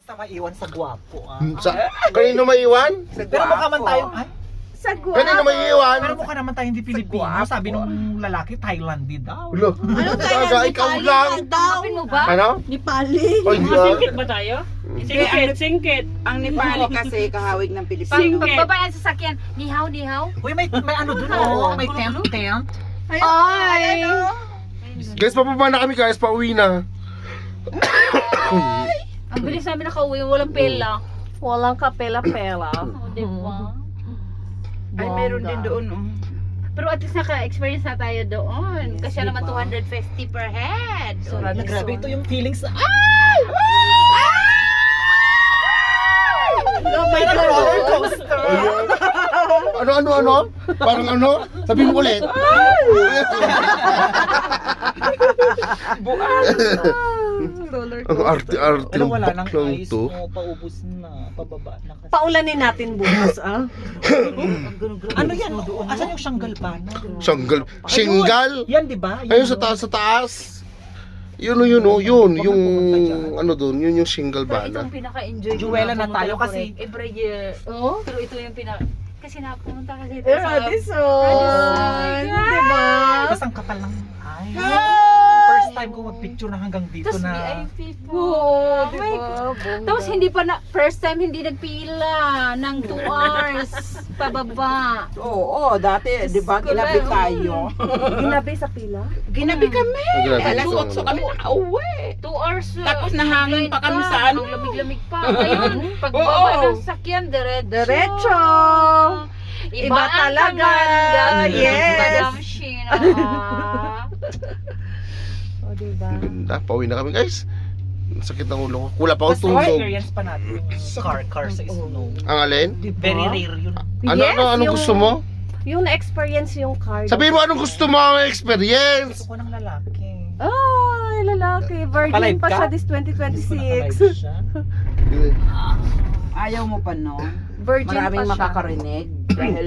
Basta maiwan sa gwapo. Kanino maiwan? Pero mukha man tayong, ay, Sa Kanino guwapo. maiwan? pero mukha naman tayong hindi Pilipino. Sabi nung lalaki, Thailandid daw. Ulo. Ano tayo? Talaga, ikaw lang. Kapin mo ba? Ano? Nepali. Ay, Mga singkit ba tayo? Singkit. Ang Nepali kasi kahawig ng Pag Pilipinas. pagbaba ng sasakyan, nihaw. Uy, may ano dun, oh, may tent. Ay! Guys, pababa na kami guys, pauwi na. Ang bilis namin nakauwi, walang pela. Walang kapela-pela. O, diba? Ay, meron din doon. Oh. Pero at least naka-experience na tayo doon. Kasi naman 250 per head. So, Na, grabe, ito yung feelings. Oh my Roller God! coaster. Ano? Parang ano? Sabihin mo ulit. Roller Ang arte-arte Alam, ng wala nang baklang ice to. mo, paubos na, pababa na kasi. Paulanin natin bukas, ah. Ano yan? Asan yung Shangal pa? Shingal? Yan, di ba? Ayun sa taas. Yun. Yung ano doon, yun yung shingle Pero ito bana. ang pinaka-enjoy ko Juwela na pumunta tayo ng kasi. Correct every year. Oh? Pero ito yung kasi napunta kasi ito Radisson! Diba? Tapos ang kapal ng ay. First time ko mag-picture na hanggang dito Tapos na. VIP po. Oo, Oh my God. diba? Tapos hindi pa na, first time hindi nagpila ng 2 hours pababa. Oo, dati, di ba, ginabi tayo. Ginabi sa pila? Ginabi kami. Grabe, Alas ito, 8 kami nakauwi. 2 hours. Tapos nahangin pa kami sa ano. Ang lamig-lamig pa. Ngayon, pagbaba Oo. ng sakyan, diretso. Diretso! Iba ang talaga. kaganda. Yes. Madam Sheena. O, diba? Ganda, pauwi na kami guys. Ang sakit ng ulo ko. Wala pa Mas akong tulog. experience pa natin yung car sa snow. Ang alin? Very rare yun. Anong yung- gusto mo? Yung na-experience yung car. Sabihin mo anong gusto mo ang experience? Gusto ko ng lalaki. Ay, lalaki. Virgin Nakalive pa ka? siya this Gusto ko nakalive 2026. siya. Ayaw mo pa, no? Virgin Maraming pa siya. makakarinig. Dahil,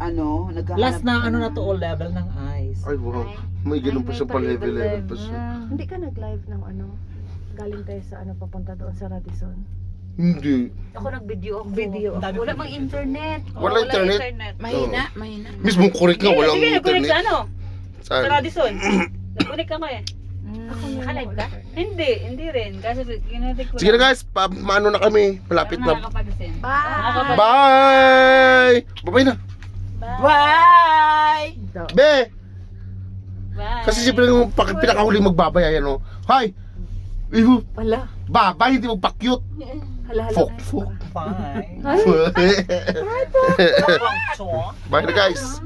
naghahanap. Last na ano na to, all level ng eyes. Ay, wow. May ganun pa siya pa level pa siya. Hindi ka nag-live ng ano? Galing tayo sa ano, papunta doon sa Radisson. Hindi. Ako nag-video ako. Video. Ang dami Wala ko mang video. internet. Wala internet? Mahina. Mismong kurik nga, walang Sige, nag-connect sa internet. ano? Sa Saan? Radisson. Nag-connect ka nga eh. Naka-live ka? Hindi rin. Kasi ginatik ko Sige na guys, maano na kami. Malapit na. Nakakapag-send. Bye! Bye! Babay na. Bye! Be! Bye. Kasi siyempre yung pinakahuling magbabay, ayan o. Hi! Iho! Wala. Babay, hindi mo pakyut. Hala. Fok. Bye. Ay, Bye na guys.